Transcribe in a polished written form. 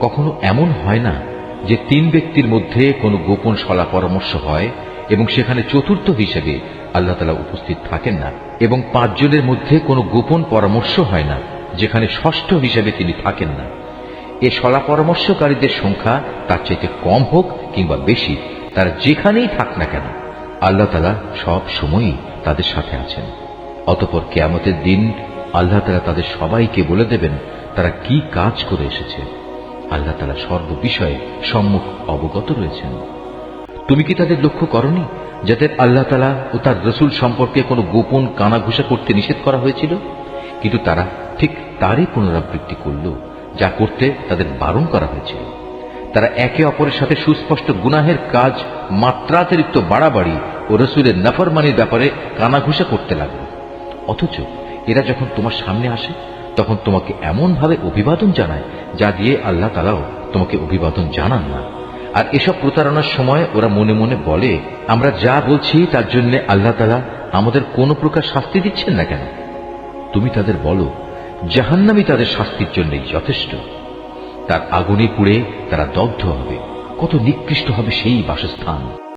কখনো এমন হয় না যে তিন ব্যক্তির মধ্যে কোনো গোপন সলা পরামর্শ হয় এবং সেখানে চতুর্থ হিসেবে আল্লাহ তাআলা উপস্থিত থাকেন না, এবং পাঁচজনের মধ্যে কোনো গোপন পরামর্শ হয় না যেখানে ষষ্ঠ হিসেবে তিনি থাকেন না। এ সলা পরামর্শকারীদের সংখ্যা তার চাইতে কম হোক কিংবা বেশি, তারা যেখানেই থাক না কেন আল্লাহ তাআলা সব সময়ই তাদের সাথে আছেন। অতঃপর কিয়ামতের দিন আল্লাহ তাআলা তাদের সবাইকে বলে দেবেন তারা কি কাজ করে এসেছে। আল্লাহ তাআলা সর্ববিষয়ে সম্মুখ অবগত রয়েছেন। তুমি কি তাদের লক্ষ্য করনি যাদের আল্লাহ তাআলা ও তার রাসূল সম্পর্কে কোনো গোপন কানাঘুষা করতে নিষেধ করা হয়েছিল, কিন্তু তারা ঠিক তারই পুনরাবৃত্তি করল যা করতে তাদের বারণ করা হয়েছিল। তারা একে অপরের সাথে সুস্পষ্ট গুনাহের কাজ, মাত্রাতিরিক্ত বাড়াবাড়ি ও রাসূলের নাফরমানির ব্যাপারে কানাঘুষা করতে লাগল। অথচ এরা যখন তোমার সামনে আসে তখন তোমাকে এমন ভাবে অভিবাদন জানায় যা দিয়ে আল্লাহ তাআলাও তোমাকে অভিবাদন জানান না। আর এসব প্রতারণার সময় ওরা মনে মনে বলে, আমরা যা বলছি তার জন্য আল্লাহ তাআলা আমাদের কোনো প্রকার শাস্তি দিচ্ছেন না কেন? তুমি তাদের বলো, জাহান্নামই তাদের শাস্তির জন্যই যথেষ্ট। তার আগুনে পুড়ে তারা দগ্ধ হবে। কত নিকৃষ্ট হবে সেই বাসস্থান।